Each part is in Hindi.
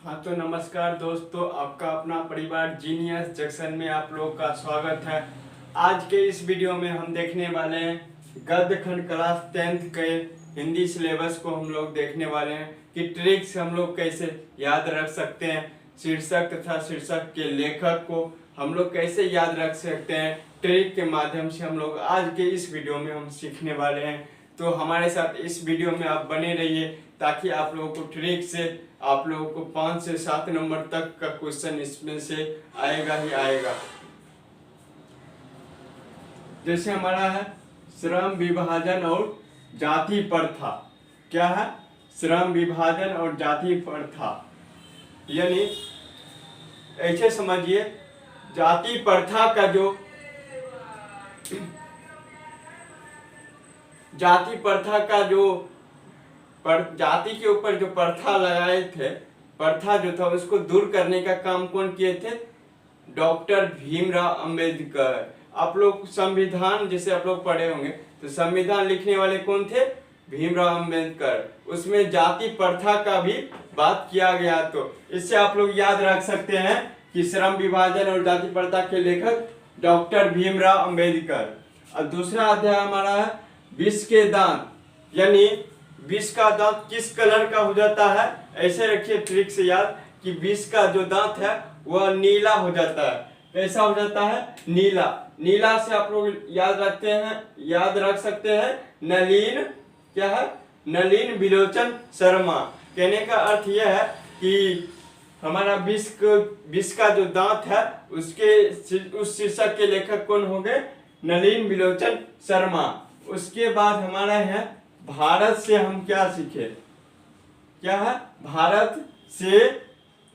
हाँ तो नमस्कार दोस्तों, आपका अपना परिवार जीनियस जंक्शन में आप लोगों का स्वागत है। आज के इस वीडियो में हम देखने वाले हैं गद्य खंड क्लास 10th के हिंदी सिलेबस को हम लोग देखने वाले हैं कि ट्रिक्स हम लोग कैसे याद रख सकते हैं, शीर्षक तथा शीर्षक के लेखक को हम लोग कैसे याद रख सकते हैं। ट्रिक के माध्यम से हम लोग आज के इस वीडियो में हम सीखने वाले हैं। तो हमारे साथ इस वीडियो में आप बने रहिए ताकि आप लोगों को ट्रिक से आप लोगों को 5 से 7 नंबर तक का क्वेश्चन इसमें से आएगा ही आएगा। जैसे हमारा है श्रम विभाजन और जाति प्रथा। क्या है? श्रम विभाजन और जाति प्रथा, यानी ऐसे समझिए जाति प्रथा का जो जाति प्रथा का जो जाति के ऊपर जो प्रथा लगाए थे, प्रथा जो था उसको दूर करने का काम कौन किए थे? डॉक्टर भीमराव अंबेडकर। आप लोग संविधान जैसे आप लोग पढ़े होंगे तो संविधान लिखने वाले कौन थे? भीमराव अंबेडकर। उसमें जाति प्रथा का भी बात किया गया। तो इससे आप लोग याद रख सकते हैं कि श्रम विभाजन और जाति प्रथा के लेखक डॉक्टर भीमराव अंबेडकर। और दूसरा अध्याय हमारा है विष के दांत, यानी विष का दांत किस कलर का हो जाता है? ऐसे रखिए ट्रिक से याद कि विष का जो दांत है वह नीला हो जाता है। कैसा हो जाता है? नीला। नीला से आप लोग याद रख सकते हैं नलिन। क्या है? नलिन विलोचन शर्मा। कहने का अर्थ यह है कि हमारा विष का जो दांत है उस शीर्षक के लेखक कौन हो गए? नलिन विलोचन शर्मा। उसके बाद हमारा है भारत से हम क्या सीखे? क्या है? भारत से,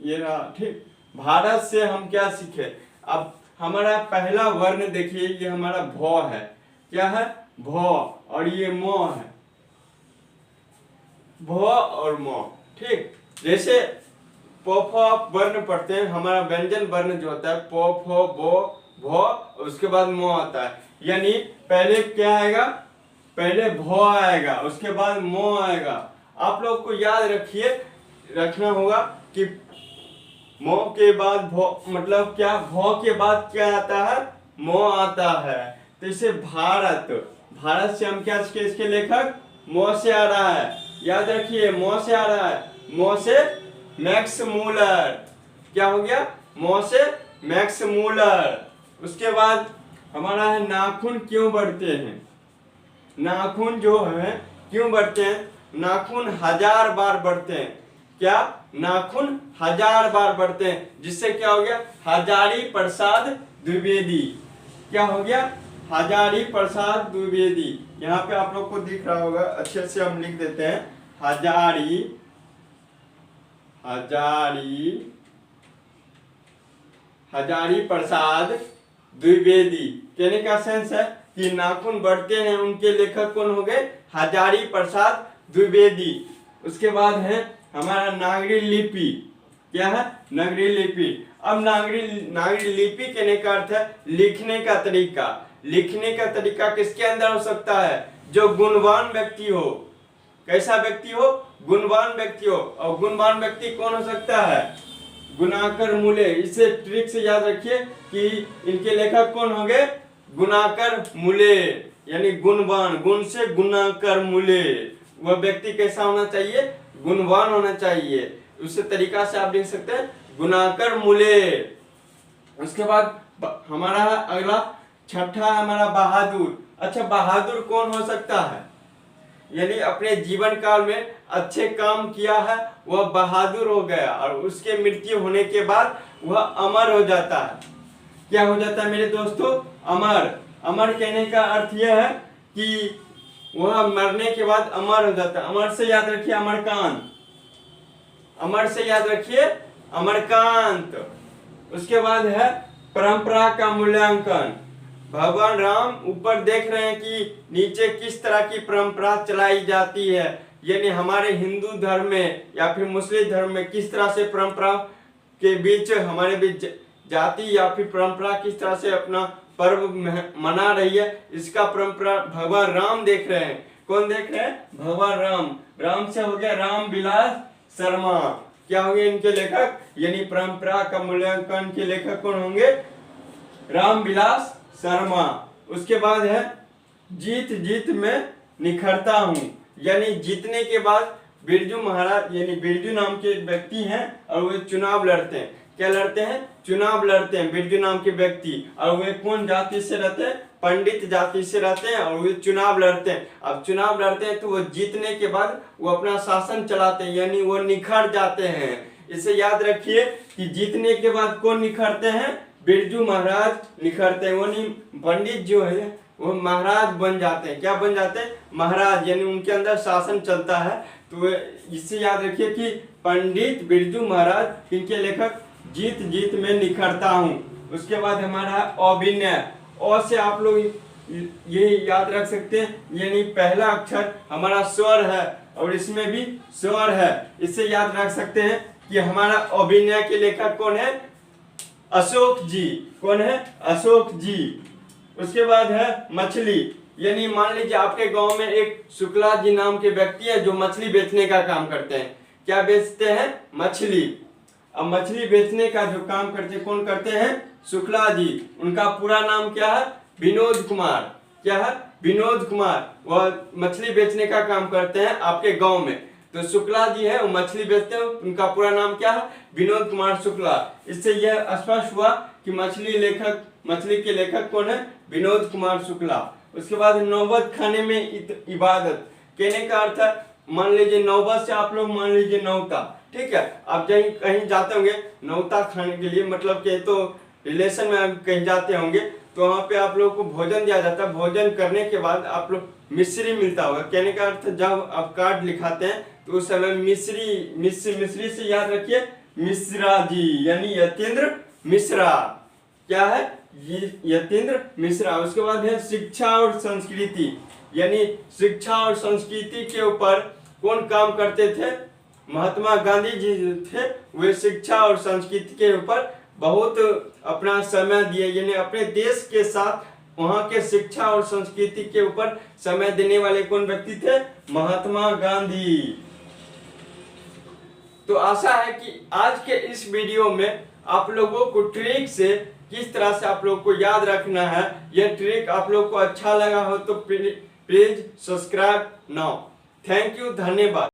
ये रहा ठीक, भारत से हम क्या सीखे? अब हमारा पहला वर्ण देखिए, ये हमारा भौ है। क्या है? भौ। और ये मौ है, भौ और मौ। ठीक, जैसे प फ वर्ण पढ़ते हैं, हमारा व्यंजन वर्ण जो होता है प फ बो भौ, उसके बाद मौ आता है। यानी पहले क्या आएगा? पहले भौ आएगा, उसके बाद मौ आएगा। आप लोग को याद रखना होगा कि मौ के बाद भौ, मतलब क्या? भौ के बाद क्या आता है? मौ आता है। तो इसे भारत से हम क्या सीखे? इसके लेखक मौ से आ रहा है, याद रखिए मौ से आ रहा है। मौ से मैक्स मूलर। क्या हो गया? मौ से मैक्स मूलर। उसके बाद हमारा है नाखून क्यों बढ़ते हैं? नाखून जो है क्यों बढ़ते हैं? नाखून 1000 बार बढ़ते हैं। क्या? नाखून 1000 बार बढ़ते हैं, जिससे क्या हो गया? हजारी प्रसाद द्विवेदी। क्या हो गया? हजारी प्रसाद द्विवेदी। यहाँ पे आप लोग को दिख रहा होगा, अच्छे से हम लिख देते हैं हजारी प्रसाद द्विवेदी। कहने का सेंस है कि नाखून बढ़ते हैं, उनके लेखक कौन हो गए? हजारी प्रसाद द्विवेदी। उसके बाद है हमारा नागरी लिपि। क्या है? नागरी लिपि। अब नागरी लिपि कहने का अर्थ है लिखने का तरीका। लिखने का तरीका किसके अंदर हो सकता है? जो गुणवान व्यक्ति हो। कैसा व्यक्ति हो? गुणवान व्यक्ति हो। और गुणवान व्यक्ति कौन हो सकता है? गुणाकर मूले। इसे ट्रिक से याद रखिए कि इनके लेखक कौन हो गए? गुणाकर मूले, यानी गुणवान। गुण से गुणाकर मूले। वह व्यक्ति कैसा होना चाहिए? गुणवान होना चाहिए। उस तरीका से आप देख सकते हैं गुणाकर मूले। उसके बाद हमारा अगला छठा हमारा बहादुर। अच्छा, बहादुर कौन हो सकता है? यानी अपने जीवन काल में अच्छे काम किया है वह बहादुर हो गया, और उसके मृत्यु होने के बाद वह अमर हो जाता है। क्या हो जाता है मेरे दोस्तों? अमर। अमर कहने का अर्थ यह है कि वह मरने के बाद अमर हो जाता है। अमर से याद रखिए अमरकांत। अमर से याद रखिए अमरकांत। उसके बाद है परंपरा का मूल्यांकन। भगवान राम ऊपर देख रहे हैं कि नीचे किस तरह की परंपरा चलाई जाती है, यानी हमारे हिंदू धर्म में या फिर मुस्लिम धर्म में किस तरह से परंपरा के बीच हमारे बीच जाति या फिर परंपरा किस तरह से अपना पर्व मना रही है, इसका परंपरा भगवान राम देख रहे हैं। कौन देख रहे हैं? भगवान राम। राम से हो गया राम विलास शर्मा। क्या होंगे इनके लेखक, यानी परंपरा का मूल्यांकन के लेखक कौन होंगे, रामविलास शर्मा। उसके बाद है जीत जीत में निखरता हूँ, यानी जीतने के बाद बिरजू महाराज, यानी बिरजू नाम के व्यक्ति हैं और वे चुनाव लड़ते हैं। क्या लड़ते हैं, चुनाव लड़ते हैं बिरजू नाम के व्यक्ति, और वे कौन जाति से रहते हैं, पंडित जाति से रहते हैं, और वे चुनाव लड़ते हैं। अब चुनाव लड़ते हैं तो वो जीतने के बाद वो अपना शासन चलाते हैं, यानी वो निखर जाते हैं। इसे याद रखिए कि जीतने के बाद कौन निखरते हैं, बिरजू महाराज निखरते हैं। वो नहीं, पंडित जो है वो महाराज बन जाते हैं। क्या बन जाते हैं, महाराज, यानी उनके अंदर शासन चलता है। तो इससे याद रखिए कि पंडित बिरजू महाराज इनके लेखक जीत जीत में निखरता हूँ। उसके बाद हमारा अभिनय, और से आप लोग ये याद रख सकते हैं, यानी पहला अक्षर हमारा स्वर है और इसमें भी स्वर है। इससे याद रख सकते हैं कि हमारा अभिनय के लेखक कौन है, अशोक जी। कौन है, अशोक जी। उसके बाद है मछली, यानी मान लीजिए आपके गांव में एक शुक्ला जी नाम के व्यक्ति है जो मछली बेचने का काम करते हैं। क्या बेचते हैं, मछली। अब मछली बेचने का जो काम करते कौन करते हैं, शुक्ला जी। उनका पूरा नाम क्या है, विनोद कुमार। क्या है, विनोद कुमार। वह मछली बेचने का काम करते हैं आपके गांव में। तो शुक्ला जी है, वो मछली बेचते हैं, उनका पूरा नाम क्या है, विनोद कुमार शुक्ला। इससे यह स्पष्ट हुआ कि मछली के लेखक कौन है, विनोद कुमार शुक्ला। उसके बाद नौबत खाने में इबादत, कहने का अर्थ है, मान लीजिए नौबत से आप लोग मान लीजिए नौता, ठीक है। आप कहीं जाते होंगे नौता खाने के लिए, मतलब कि तो रिलेशन में आप कहीं जाते होंगे तो वहाँ पे आप लोग को भोजन दिया जाता है। भोजन करने के बाद आप लोग मिश्री मिलता होगा। कहने का अर्थ जब आप कार्ड लिखाते हैं तो उस समय मिश्री से याद रखिए मिश्रा जी, यानी यतीन्द्र मिश्रा। क्या है, यतीन्द्र मिश्रा। उसके बाद है शिक्षा और संस्कृति, यानी शिक्षा और संस्कृति के ऊपर कौन काम करते थे, महात्मा गांधी जी थे। वे शिक्षा और संस्कृति के ऊपर बहुत अपना समय दिए, यानी अपने देश के साथ वहाँ के शिक्षा और संस्कृति के ऊपर समय देने वाले कौन व्यक्ति थे, महात्मा गांधी। तो आशा है कि आज के इस वीडियो में आप लोगों को ट्रिक से किस तरह से आप लोग को याद रखना है, यह ट्रिक आप लोग को अच्छा लगा हो तो please subscribe now. Thank you, धन्यवाद।